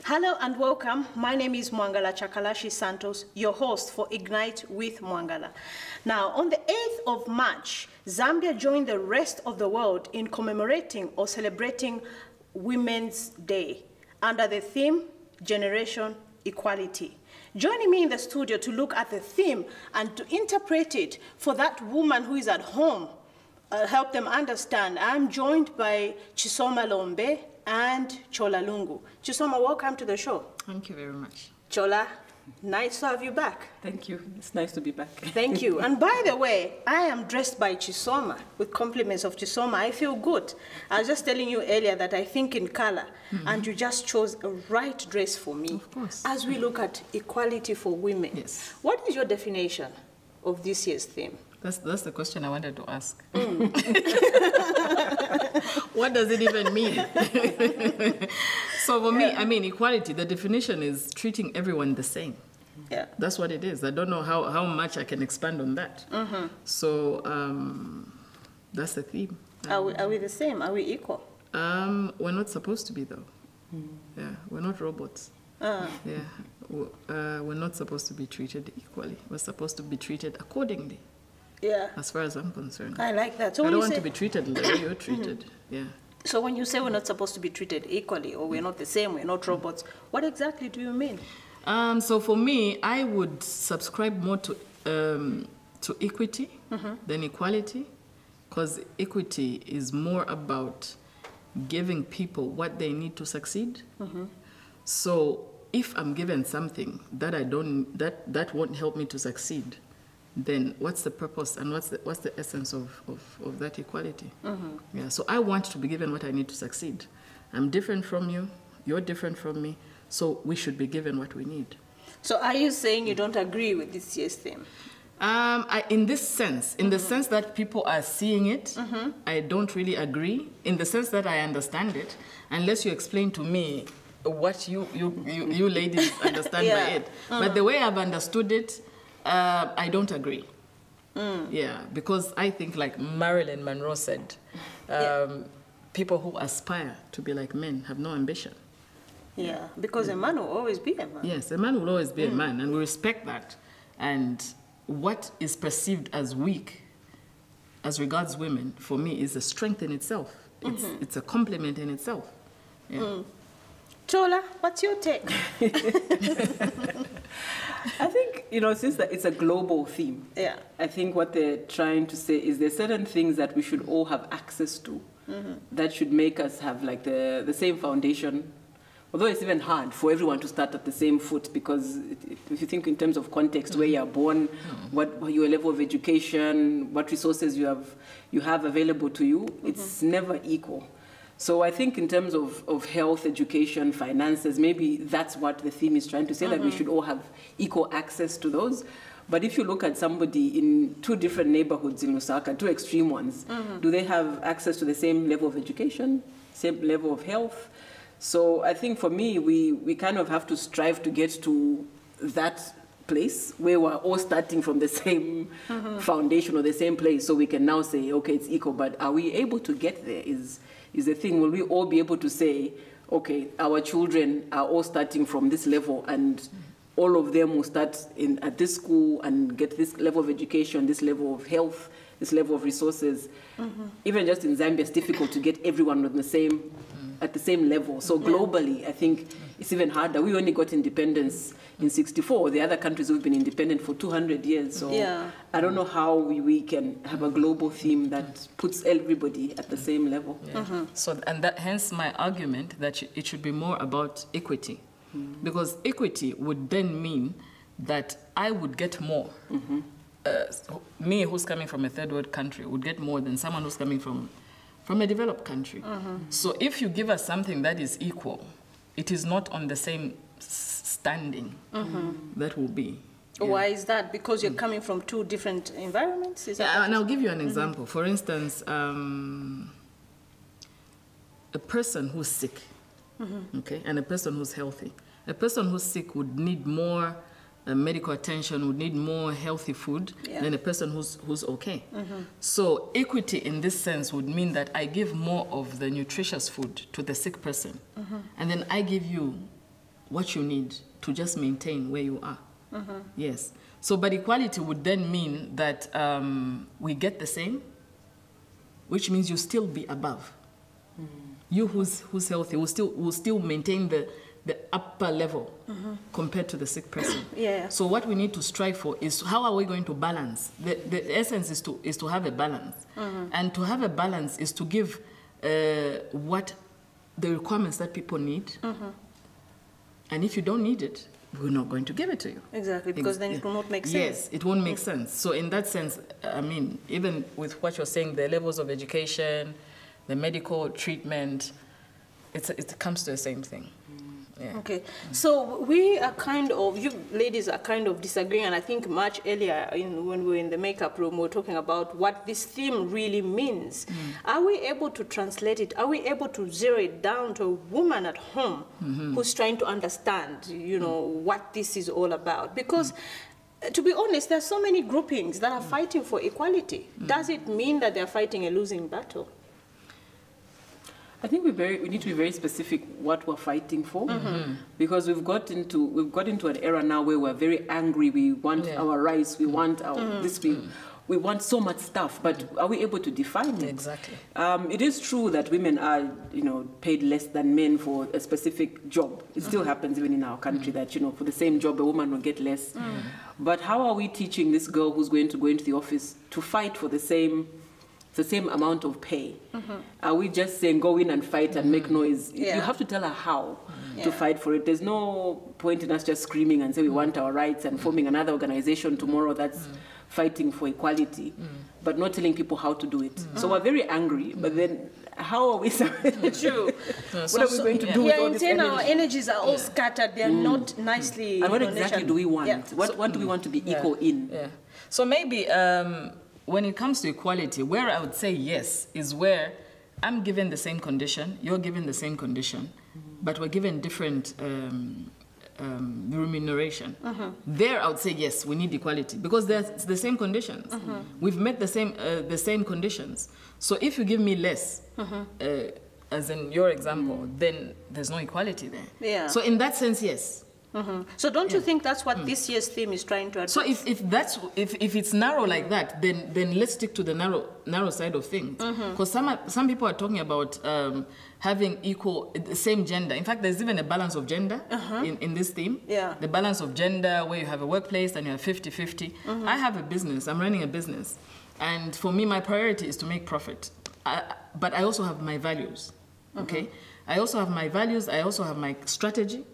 Hello and welcome. My name is Mwangala Chakalashi Santos, your host for Ignite with Mwangala. Now, on the 8th of March, Zambia joined the rest of the world in commemorating or celebrating Women's Day under the theme, Generation Equality. Joining me in the studio to look at the theme and to interpret it for that woman who is at home, help them understand, I'm joined by Chisoma Lombe and Chola Lungu. Chisoma, welcome to the show. Thank you very much. Chola, nice to have you back. Thank you. It's nice to be back. Thank you. And by the way, I am dressed by Chisoma, with compliments of Chisoma. I feel good. I was just telling you earlier that I think in color, and you just chose a right dress for me. Of course. As we look at equality for women. Yes. What is your definition of this year's theme? That's the question I wanted to ask. What does it even mean? So for me, I mean, equality, the definition is treating everyone the same. Yeah. That's what it is. I don't know how much I can expand on that. So that's the theme. Are we the same? Are we equal? We're not supposed to be, though. Yeah, we're not robots. Yeah, we're not supposed to be treated equally. We're supposed to be treated accordingly. Yeah. As far as I'm concerned. I like that. So I don't want to be treated the way you're treated. Yeah. So when you say we're not supposed to be treated equally, or we're not the same, we're not robots, what exactly do you mean? So for me, I would subscribe more to equity than equality, because equity is more about giving people what they need to succeed. So if I'm given something that that won't help me to succeed, then what's the purpose and what's the essence of that equality? Yeah, so I want to be given what I need to succeed. I'm different from you, you're different from me, so we should be given what we need. So are you saying you don't agree with this year's theme? In this sense, in the sense that people are seeing it, I don't really agree. In the sense that I understand it, unless you explain to me what you ladies understand by it. But the way I've understood it, I don't agree. Yeah, because I think, like Marilyn Monroe said, people who aspire to be like men have no ambition. Yeah, because a man will always be a man. Yes, a man will always be a man, and we respect that. And what is perceived as weak, as regards women, for me, is a strength in itself. It's a compliment in itself. Yeah. Chola, what's your take? I think, since that it's a global theme, I think what they're trying to say is there's certain things that we should all have access to that should make us have like the same foundation. Although it's even hard for everyone to start at the same foot, because if you think in terms of context, where you're born, what your level of education, what resources you have available to you, it's never equal. So I think in terms of health, education, finances, maybe that's what the theme is trying to say, that we should all have equal access to those. But if you look at somebody in two different neighborhoods in Lusaka, two extreme ones, do they have access to the same level of education, same level of health? So I think for me, we kind of have to strive to get to that place where we're all starting from the same foundation or the same place, so we can now say, okay, it's equal. But are we able to get there is the thing. Will we all be able to say, okay, our children are all starting from this level, and all of them will start at this school and get this level of education, this level of health, this level of resources. Even just in Zambia, it's difficult to get everyone on at the same level. So globally, I think it's even harder. We only got independence in '64. The other countries have been independent for 200 years. So I don't know how we can have a global theme that puts everybody at the same level. So, and that, hence my argument that it should be more about equity. Because equity would then mean that I would get more. Me, who's coming from a third world country, would get more than someone who's coming from a developed country. So if you give us something that is equal, it is not on the same standing. That will be. Why is that? Because you're coming from two different environments? Is that and I'll give you an example. For instance, a person who's sick, okay, and a person who's healthy. A person who's sick would need more medical attention, would need more healthy food than a person who's okay. So equity in this sense would mean that I give more of the nutritious food to the sick person, and then I give you what you need to just maintain where you are. Yes. So, but equality would then mean that we get the same, which means you still be above. You who's healthy will still maintain the upper level compared to the sick person. Yeah. So what we need to strive for is how are we going to balance? The essence is to have a balance. And to have a balance is to give what the requirements that people need. And if you don't need it, we're not going to give it to you. Exactly, because then it will not make sense. Yes, it won't make sense. So in that sense, I mean, even with what you're saying, the levels of education, the medical treatment, it comes to the same thing. Yeah. Okay, so we are kind of, you ladies are kind of disagreeing, and I think much earlier when we were in the makeup room, we were talking about what this theme really means. Are we able to translate it? Are we able to zero it down to a woman at home who's trying to understand, you know, what this is all about? Because to be honest, there are so many groupings that are fighting for equality. Does it mean that they're fighting a losing battle? I think we need to be very specific what we're fighting for, because we've got into an era now where we're very angry. We want our rights. We want our this. We want so much stuff, but are we able to define it? Exactly. It is true that women are, you know, paid less than men for a specific job. It still happens even in our country that, you know, for the same job a woman will get less. But how are we teaching this girl who's going to go into the office to fight for the same amount of pay? Are we just saying go in and fight and make noise? You have to tell her how to fight for it. There's no point in us just screaming and say we want our rights and forming another organization tomorrow that's fighting for equality, but not telling people how to do it. So we're very angry, but then how are we True. what are we going to do with all this energy? Our energies are all scattered. They're not nicely. And what exactly do we want? What do we want to be equal in? So maybe when it comes to equality, where I would say yes is where I'm given the same condition, you're given the same condition, but we're given different remuneration. There I would say yes, we need equality because it's the same conditions. We've met the same conditions. So if you give me less, as in your example, then there's no equality there. Yeah. So in that sense, yes. So don't you think that's what this year's theme is trying to address? So if it's narrow like that, then let's stick to the narrow side of things. Because some people are talking about having the same gender. In fact, there's even a balance of gender in this theme. Yeah. The balance of gender where you have a workplace and you have 50-50. I have a business. I'm running a business. And for me, my priority is to make profit. But I also have my values. Okay? I also have my values. I also have my strategy.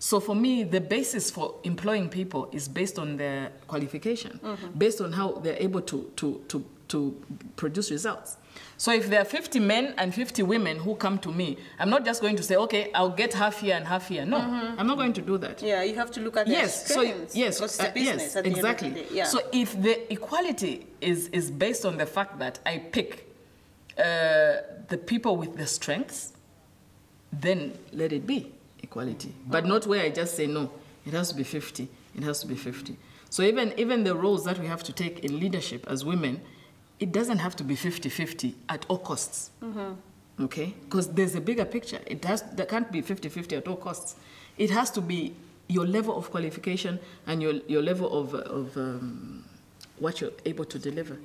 So for me, the basis for employing people is based on their qualification, based on how they're able to produce results. So if there are 50 men and 50 women who come to me, I'm not just going to say, okay, I'll get half here and half here. No, I'm not going to do that. Yeah, you have to look at the experience. Yes, it's a business at the exactly. end of the day. Yeah. So if the equality is based on the fact that I pick the people with the strengths, then let it be equality, but not where I just say no, it has to be 50, it has to be 50. So even the roles that we have to take in leadership as women, it doesn't have to be 50-50 at all costs, okay? Because there's a bigger picture. There can't be 50-50 at all costs. It has to be your level of qualification and your level of what you're able to deliver.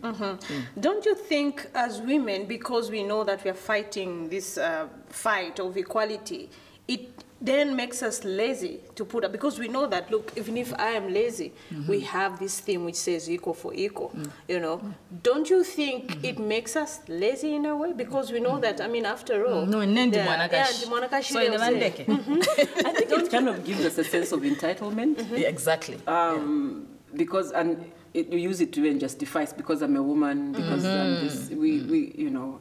Don't you think as women, because we know that we are fighting this fight of equality, it then makes us lazy to put up, because we know that, look, even if I am lazy, we have this thing which says equal for equal, you know. Don't you think it makes us lazy in a way? Because we know that, I mean, after all... No, I think it kind of gives us a sense of entitlement. Yeah, exactly. Because, and you use it to even justify, because I'm a woman, because I'm this, you know...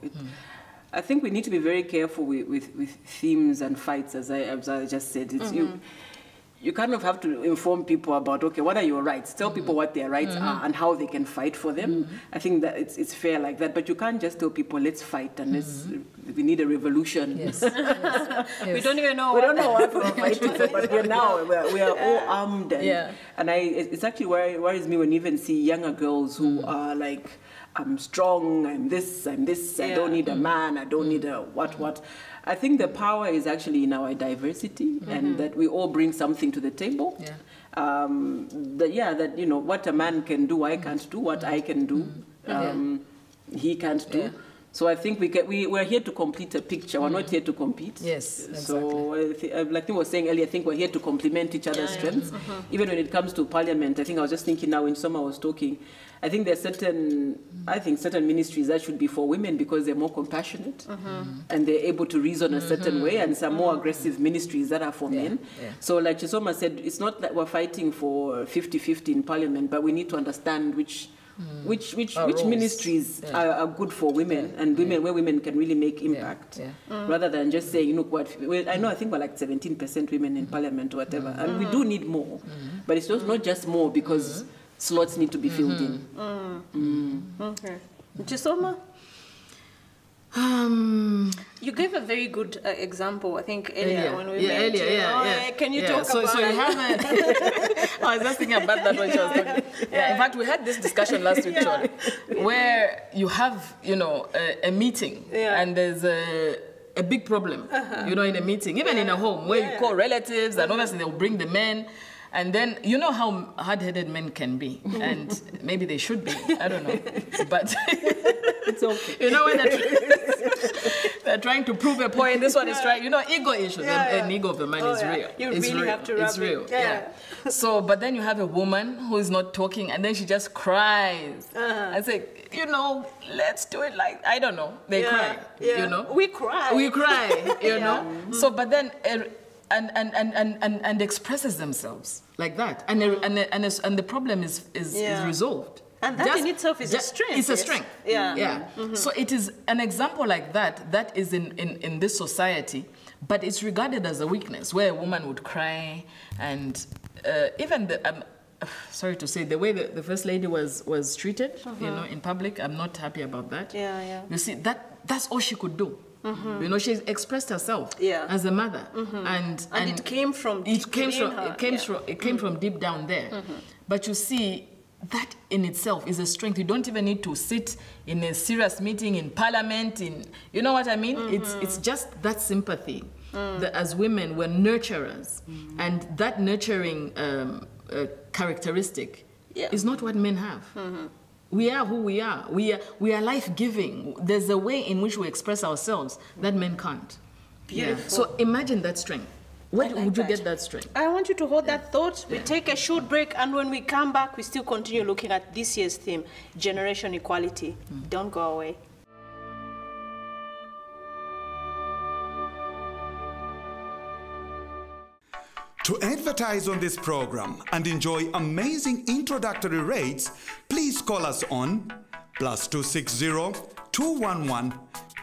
I think we need to be very careful with themes and fights, as I just said. It's you kind of have to inform people about, okay, what are your rights? Tell people what their rights are and how they can fight for them. I think that it's fair like that. But you can't just tell people, let's fight and we need a revolution. Yes. We don't even know. We don't know what we're fighting for, but we are all armed. And it's actually worries me when you even see younger girls who are like I'm strong, I'm this, I don't need a man, I don't need a what. I think the power is actually in our diversity and that we all bring something to the table. Yeah. That, you know, what a man can do, I can't do. What I can do, he can't do. Yeah. So I think we're here to complete a picture. We're not here to compete. Yes, exactly. So like I was saying earlier, I think we're here to complement each other's strengths. Even when it comes to parliament, I think I was just thinking now when Soma was talking, I think there's certain ministries that should be for women because they're more compassionate and they're able to reason a certain way, and some more aggressive ministries that are for men. Yeah. So like Chisoma said, it's not that we're fighting for 50-50 in parliament, but we need to understand which ministries are good for women and women where women can really make impact rather than just saying, look what, I think we're like 17% women in parliament or whatever, and we do need more, but it's just not just more because slots need to be filled in. Okay. Chisoma? You gave a very good example, I think, earlier when we met. Can you talk about you have I was just thinking about that when she was talking. In fact, we had this discussion last week, John, where you have, you know, a meeting and there's a big problem, you know, in a meeting, even in a home where you call relatives and obviously they'll bring the men. And then, you know how hard-headed men can be, and maybe they should be, I don't know, but it's okay. You know, when they're trying to prove a point, this one is trying, you know, ego issues, and ego of the man is real. You really have to It's real, So, but then you have a woman who is not talking, and then she just cries. And say, you know, let's do it like, I don't know, they cry, you know. We cry, you know. So, but then, and expresses themselves like that, and the problem is resolved. And that in itself is a strength. It's a strength. So it is an example like that is in this society, but it's regarded as a weakness where a woman would cry, and even sorry to say, the way the First Lady was treated, you know, in public, I'm not happy about that. You see, that's all she could do. You know, she expressed herself as a mother, and it came from deep from deep down there. But you see, that in itself is a strength. You don't even need to sit in a serious meeting in parliament. You know what I mean? It's just that sympathy. That as women, we're nurturers, and that nurturing characteristic is not what men have. We are who we are. We are life-giving. There's a way in which we express ourselves that men can't. Beautiful. So imagine that strength. Where would you get that strength? I want you to hold that thought. We take a short break, and when we come back, we still continue looking at this year's theme, Generation Equality. Don't go away. To advertise on this program and enjoy amazing introductory rates, please call us on +260 211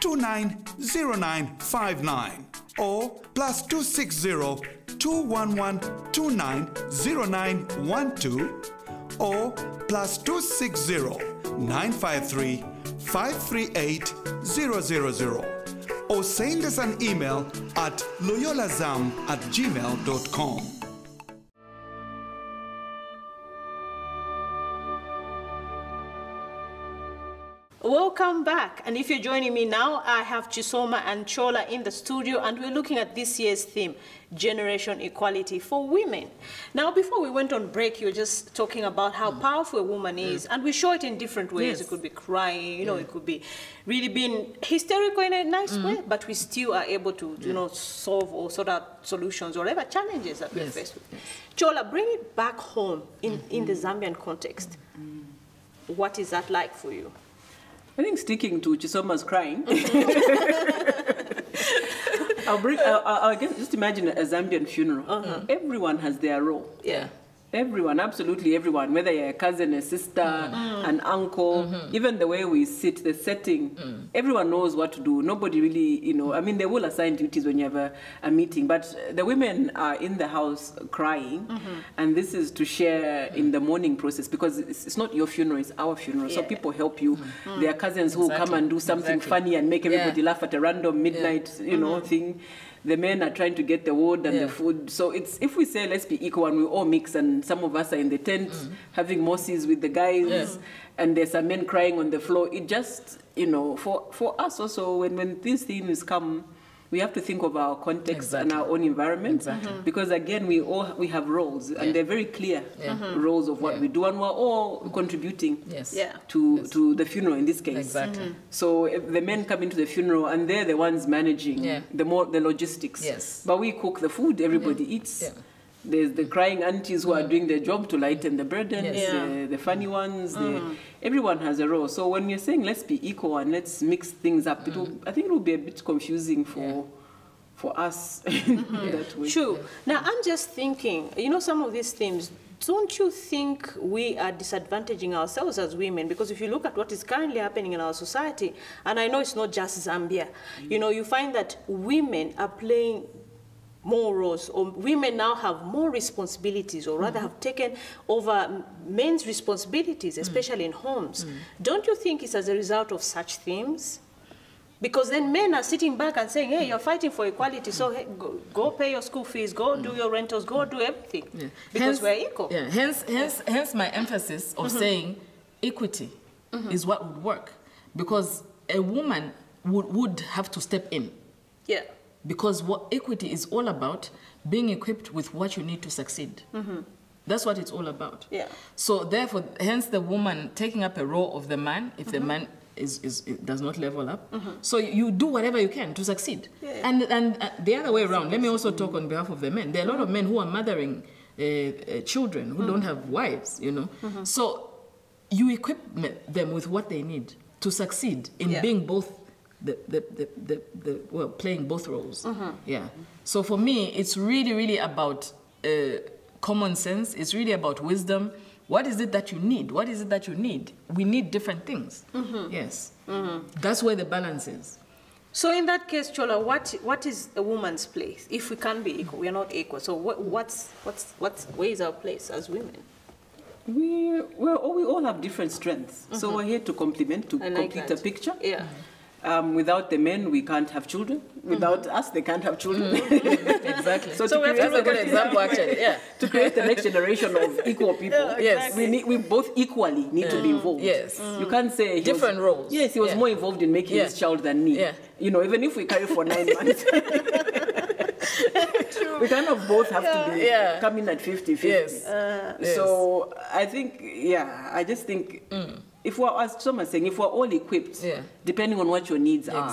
290959 or +260 211 290912 or +260 953 538 000. Or send us an email at loyolazam@gmail.com. Welcome back, and if you're joining me now, I have Chisoma and Chola in the studio, and we're looking at this year's theme, Generation Equality for Women. Now, before we went on break, you were just talking about how powerful a woman is, and we show it in different ways. It could be crying, you know, it could be really being hysterical in a nice way, but we still are able to, you know, solve or sort out solutions or whatever challenges that we're faced with. Chola, bring it back home in the Zambian context. What is that like for you? I think sticking to Chisoma's crying. I'll just imagine a Zambian funeral. Everyone has their role. Everyone, absolutely everyone, whether you're a cousin, a sister, an uncle, even the way we sit, the setting, everyone knows what to do. Nobody really, you know, I mean, they will assign duties when you have a meeting, but the women are in the house crying, and this is to share in the mourning process, because it's not your funeral, it's our funeral, so people help you. There are cousins who come and do something funny and make everybody laugh at a random midnight, you know, thing. The men are trying to get the wood and the food. So it's, if we say let's be equal and we all mix and and some of us are in the tent having mosses with the guys, and there's some men crying on the floor. It just, you know, for us also, when these things come, we have to think of our context and our own environment, because again, we have roles, and they're very clear roles of what we do, and we're all contributing to the funeral in this case. Exactly. So if the men come into the funeral, and they're the ones managing the logistics. Yes. But we cook the food, everybody eats. There's the crying aunties who are doing their job to lighten the burdens, the funny ones. Everyone has a role. So when you're saying let's be equal and let's mix things up, I think it will be a bit confusing for us in that way. True. Now, I'm just thinking, you know, some of these themes, don't you think we are disadvantaging ourselves as women? Because if you look at what is currently happening in our society, and I know it's not just Zambia, you know, you find that women are playing more roles, or women now have more responsibilities, or rather have taken over men's responsibilities, especially in homes. Don't you think it's as a result of such themes? Because then men are sitting back and saying, hey, you're fighting for equality, so hey, go pay your school fees, go do your rentals, go do everything, because we're equal. Yeah. Hence my emphasis of saying equity is what would work, because a woman would have to step in. Yeah. Because what equity is all about, being equipped with what you need to succeed. That's what it's all about. Yeah. So therefore, hence the woman taking up a role of the man, if the man does not level up. So you do whatever you can to succeed. Yeah. And the other way around, let me also talk on behalf of the men. There are a lot of men who are mothering children who don't have wives, you know. So you equip them with what they need to succeed in being both well, playing both roles. Yeah. So for me, it's really, really about common sense. It's really about wisdom. What is it that you need? What is it that you need? We need different things. Yes. That's where the balance is. So in that case, Chola, what is a woman's place? If we can't be equal, we are not equal. So where is our place as women? We all have different strengths. So we're here to complement, to complete a picture. Yeah. Without the men, we can't have children. Without us, they can't have children. Exactly. So that's a good example, actually. Yeah. To create the next generation of equal people, yes, we both equally need to be involved. Yes. You can't say different roles. Yes, he was more involved in making his child than me. Yeah. You know, even if we carry for 9 months, we kind of both have to be come in at 50-50. Yes. So I think, I just think. If we're, as someone saying, if we're all equipped, depending on what your needs are,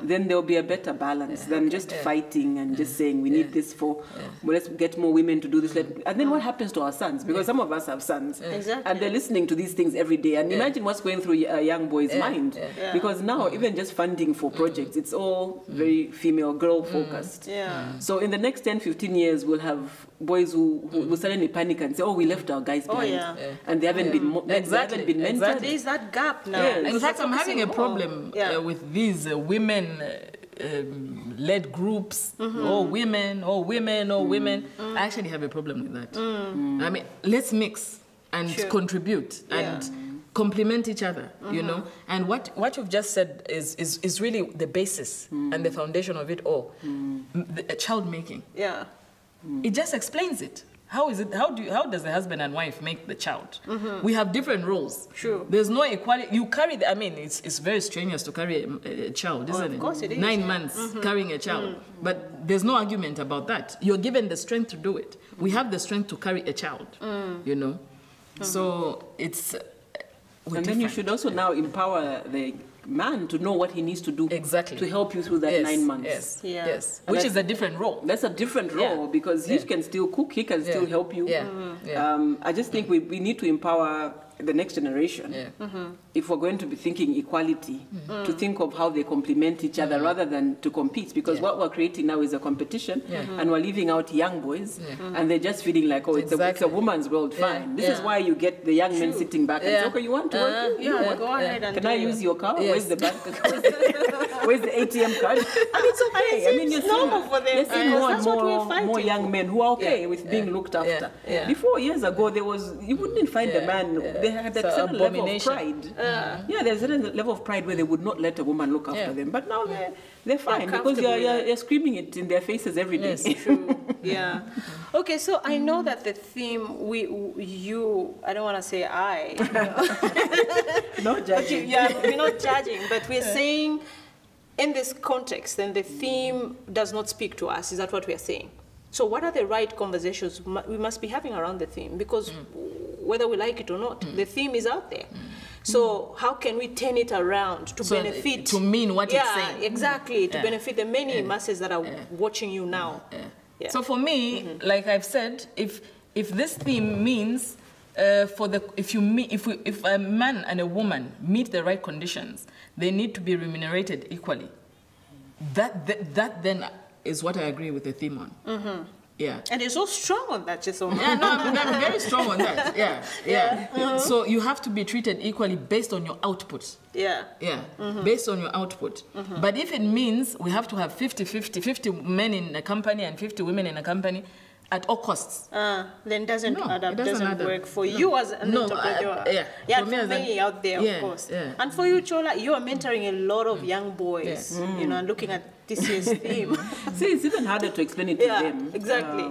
then there'll be a better balance than just fighting and just saying we need this for, well, let's get more women to do this. And then what happens to our sons? Because some of us have sons, and they're listening to these things every day. And imagine what's going through a young boy's mind. Because now, even just funding for projects, it's all very female, girl focused. So in the next 10, 15 years, we'll have boys who will suddenly panic and say, oh, we left our guys behind. And they haven't been mentored. There is that gap now. In fact, I'm having a problem with these women-led groups. All women. I actually have a problem with that. I mean, let's mix and contribute and complement each other, you know. And what you've just said is really the basis and the foundation of it all. Child making. Yeah. It just explains it. How is it? How does the husband and wife make the child? We have different roles. Sure. There's no equality. You carry. I mean, it's very strenuous to carry a child, isn't it? Of course it is. 9 months carrying a child, but there's no argument about that. You're given the strength to do it. We have the strength to carry a child. You know, so it's. And then you should also now empower the man to know what he needs to do to help you through that 9 months. Yes. Which is a different role. That's a different role because he can still cook, he can still help you. I just think we need to empower the next generation, if we're going to be thinking equality, to think of how they complement each other rather than to compete, because what we're creating now is a competition, and we're leaving out young boys, and they're just feeling like, oh, it's a woman's world, fine. This is why you get the young men sitting back and say, okay, you want to work? Go ahead and can I use your car? Where's the bank? Where's the ATM card? And it's okay. I mean, you're seeing more and more young men who are okay with being looked after. Before, years ago, you wouldn't find a man. they had that certain level of pride. Yeah, there's a certain level of pride where they would not let a woman look after them. But now they're fine because you're screaming it in their faces every day. Yes, true. Yeah. Okay, so I know that the theme, I don't want to say I. No judging. We're not judging, but we're saying in this context, then the theme does not speak to us. Is that what we are saying? So what are the right conversations we must be having around the theme? Because whether we like it or not, the theme is out there. So how can we turn it around to benefit? To mean what it's saying. Exactly, to benefit the many masses that are watching you now. Yeah. So for me, like I've said, if this theme means if a man and a woman meet the right conditions, they need to be remunerated equally. That then is what I agree with the theme on. Yeah. And you're so strong on that, Jason. Yeah, no, I'm very strong on that. Yeah. So you have to be treated equally based on your output. Yeah. Based on your output. But if it means we have to have 50 men in a company and 50 women in a company at all costs, then doesn't work for you as an entrepreneur. For many out there, of course. And for you, Chola, you are mentoring a lot of young boys, and looking at this year's theme. See, it's even harder to explain it to them. Exactly.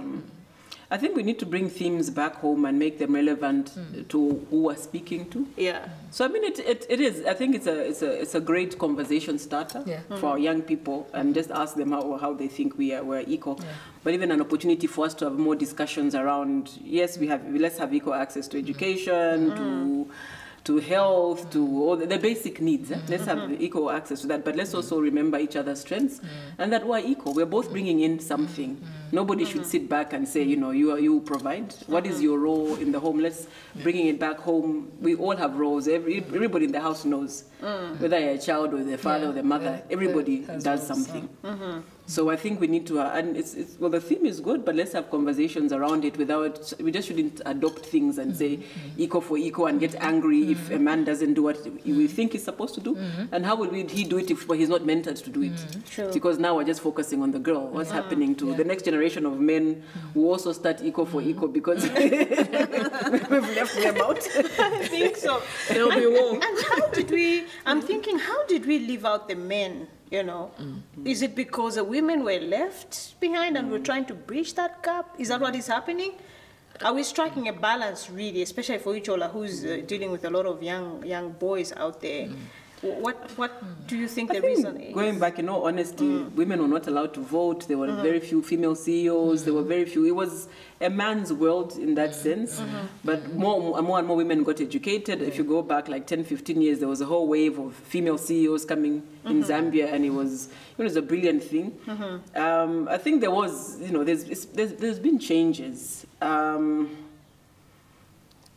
I think we need to bring themes back home and make them relevant to who we're speaking to. Yeah. So I mean, it is. I think it's a great conversation starter for our young people, and just ask them how they think we're equal. But even an opportunity for us to have more discussions around. Yes, let's have equal access to education, to health, to all the basic needs. Let's have equal access to that. But let's also remember each other's strengths and that we're equal. We're both bringing in something. Nobody should sit back and say, you provide. What is your role in the home? Let's bringing it back home. We all have roles. Everybody in the house knows. Whether you're a child or the father or the mother, everybody does something. So I think we need to, and the theme is good, but let's have conversations around it we just shouldn't adopt things and say equal for equal and get angry if a man doesn't do what we think he's supposed to do. And how will he do it if he's not mentored to do it? True. Because now we're just focusing on the girl. What's happening to the next generation of men who also start equal for equal because we've left them out? I think so. There'll be war. And I'm thinking, how did we leave out the men? Is it because the women were left behind and we're trying to bridge that gap? Is that what is happening? Are we striking a balance, really, especially for Ichola, who's dealing with a lot of young boys out there? What do you think the reason is? Going back, in all honesty, women were not allowed to vote. There were very few female CEOs. There were very few. It was a man's world in that sense. But more and more women got educated. If you go back like 10, 15 years, there was a whole wave of female CEOs coming in Zambia, and it was a brilliant thing. I think there was, there's been changes.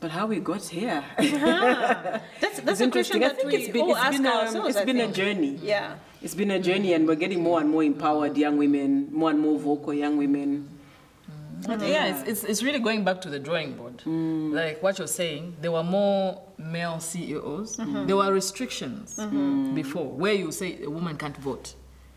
But how we got here? That's a question that we all ask ourselves. It's been a journey. Yeah. It's been a journey, and we're getting more and more empowered young women, more and more vocal young women. Yeah, it's really going back to the drawing board. Like what you're saying, there were more male CEOs. There were restrictions before, where you say a woman can't vote.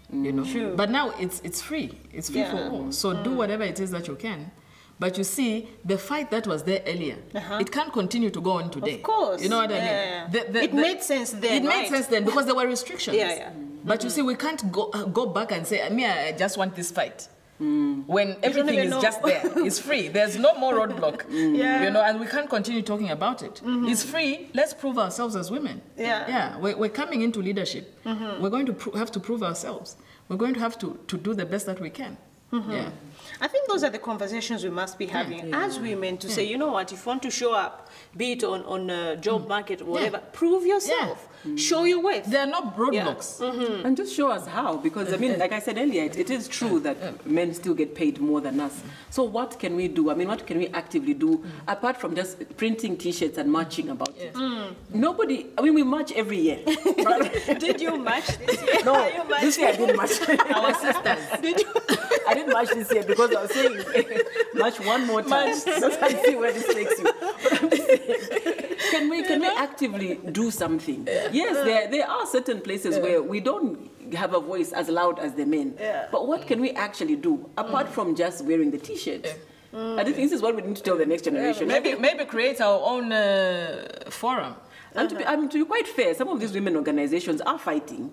True. But now it's free. It's free for all. So do whatever it is that you can. But you see, the fight that was there earlier, it can't continue to go on today. Of course. You know what I mean? It made sense then, It made sense then because there were restrictions. Yeah. But you see, we can't go back and say, I just want this fight. When everything is just there. It's free. There's no more roadblock. And we can't continue talking about it. It's free. Let's prove ourselves as women. We're coming into leadership. We're going to have to prove ourselves. We're going to have to do the best that we can. I think those are the conversations we must be having as women to say, you know what, if you want to show up, be it on a job market or whatever, prove yourself. Show your worth. There are no roadblocks. And just show us how, because I mean, like I said earlier, it is true that men still get paid more than us. So what can we do? I mean, what can we actively do apart from just printing T-shirts and marching about it? Nobody, I mean, we march every year. Did you march this year? No, this year I didn't march. Our sisters. Did you? I didn't march this year because I was saying march one more time. That's how I see where this takes you. But I'm just saying, can we actively do something? Yes, there are certain places where we don't have a voice as loud as the men. But what can we actually do apart from just wearing the T-shirt? I think this is what we need to tell the next generation. Maybe create our own forum. And to be quite fair, some of these women organizations are fighting,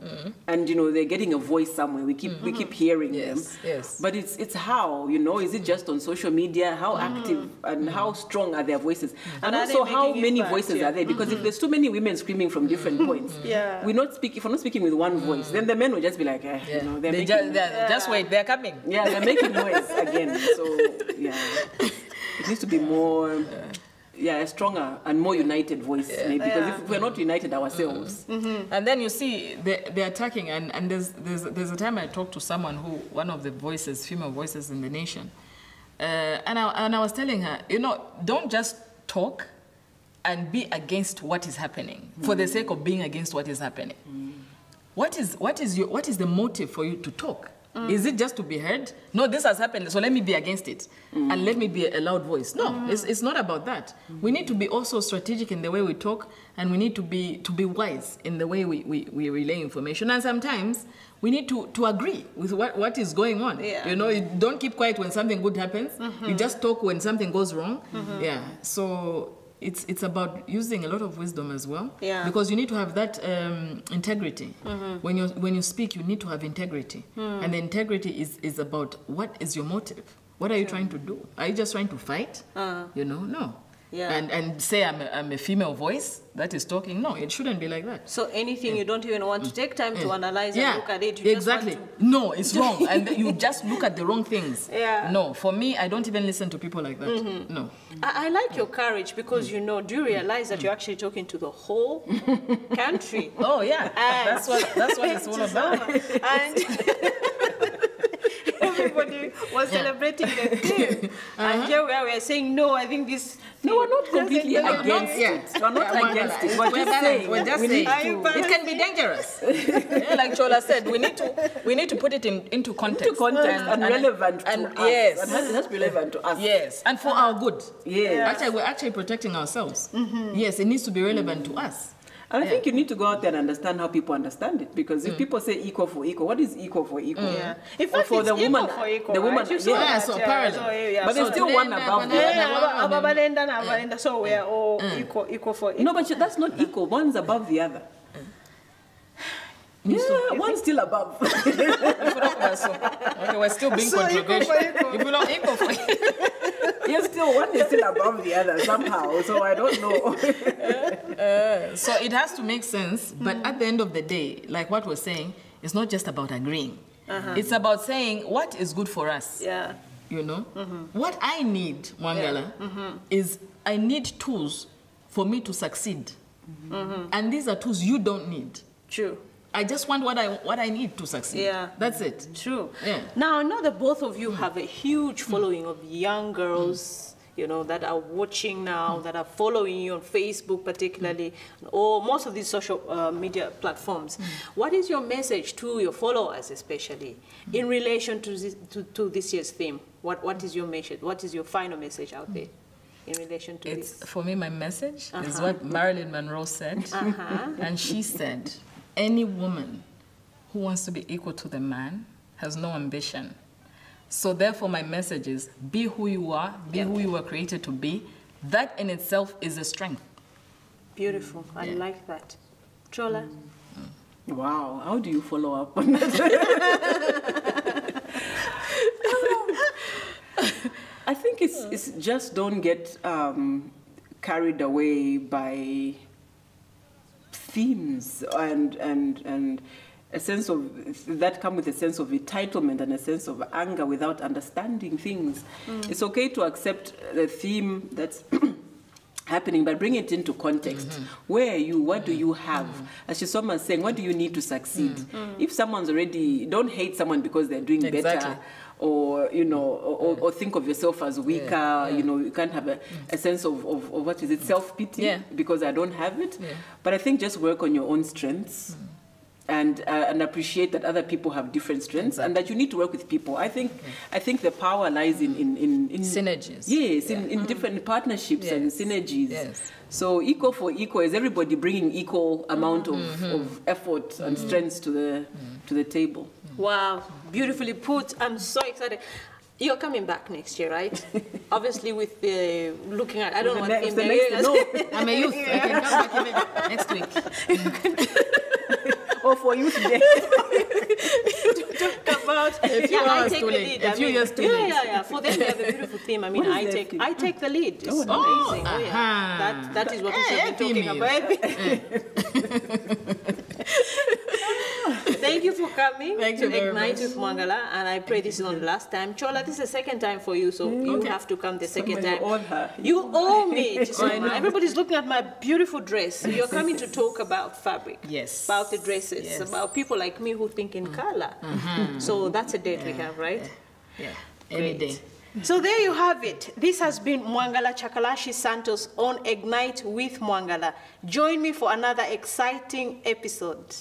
and they're getting a voice somewhere. We keep hearing them. Yes. But it's how, is it just on social media? How active and how strong are their voices? And also how many voices are there? Because if there's too many women screaming from different points, if we're not speaking with one voice, then the men will just be like, just wait, they're coming. Yeah, they're making noise again. So it needs to be more. A stronger and more united voice, maybe, because if we're not united ourselves. And then you see they're attacking, and there's a time I talked to someone one of the voices, female voices in the nation, and I was telling her, don't just talk and be against what is happening for the sake of being against what is happening. What is the motive for you to talk? Is it just to be heard? No, this has happened, so let me be against it. And let me be a loud voice. No, it's not about that. We need to be also strategic in the way we talk, and we need to be wise in the way we relay information. And sometimes we need to agree with what is going on. You don't keep quiet when something good happens. You just talk when something goes wrong. So it's about using a lot of wisdom as well, because you need to have that integrity. When you speak, you need to have integrity, and the integrity is about what is your motive. What are you trying to do? Are you just trying to fight? No. And say I'm a female voice that is talking. No, it shouldn't be like that. So anything you don't even want to take time to analyze and look at it. You exactly. Just want to... No, it's wrong, and you just look at the wrong things. No, for me, I don't even listen to people like that. No. I like your courage, because do you realize that you're actually talking to the whole country? Oh yeah, that's what it's all about. And everybody was celebrating the theme, and here we are saying, no, I think this. No, we're not completely against it. We're not against it. We're just saying it can be dangerous. Like Chola said, we need to put it into context. Into context and relevant to us. Yes. And it has to be relevant to us. Yes. And for our good. Yes. Actually, we're actually protecting ourselves. Yes, it needs to be relevant to us. And I think you need to go out there and understand how people understand it, because if people say equal for equal, what is equal for equal? In fact, for the woman, for equal, the woman, so parallel. But there's still one above the other. So we are all equal for equal. No, but that's not equal. One's above the other. One's still above. Okay, we're still being controversial. If we're not equal for equal. Yes, one is still above the other somehow, so I don't know. So it has to make sense, but at the end of the day, like what we're saying, it's not just about agreeing. It's about saying what is good for us. What I need, Mwangala, is I need tools for me to succeed. And these are tools you don't need. True. I just want what I need to succeed. That's it. True. Now, I know that both of you have a huge following of young girls, that are watching now, that are following you on Facebook particularly, or most of these social media platforms. What is your message to your followers, especially, in relation to this year's theme? What is your message? What is your final message out there in relation to this? For me, my message is what Marilyn Monroe said. And she said, any woman who wants to be equal to the man has no ambition. So therefore, my message is, be who you are, be who you were created to be. That in itself is a strength. Beautiful. I like that. Chola? Wow. How do you follow up on that? I think it's just don't get carried away by themes and a sense of that come with a sense of entitlement and a sense of anger without understanding things. It's okay to accept the theme that's happening, but bring it into context. Where are you? What do you have? As Chisoma saying, what do you need to succeed? If someone's already, don't hate someone because they're doing better, or or think of yourself as weaker. You can't have a sense of what is it, self-pity because I don't have it. But I think just work on your own strengths. And appreciate that other people have different strengths, and that you need to work with people. I think the power lies in synergies. Yes, in different partnerships and synergies. Yes. So equal for equal is everybody bringing equal amount of effort and strengths to the table. Wow, beautifully put. I'm so excited. You're coming back next year, right? Obviously, with the looking at, I don't know what theme there is. No, I'm a youth. I can come back even next week. Or for Youth Day. Talk about, I take the lead. A few years too late. Yeah. For them, they have a beautiful theme. I mean, I take the lead. It's amazing. Oh, yeah. That is what we should be talking about. Thank you for coming to Ignite with Mwangala, and I pray this is not the last time. Chola, this is the second time for you, so you have to come the second time. You owe me. Everybody's looking at my beautiful dress. You're coming to talk about fabric, about the dresses, about people like me who think in color. So that's a date we have, right? Yeah, any day. So there you have it. This has been Mwangala Chakalashi Santos on Ignite with Mwangala. Join me for another exciting episode.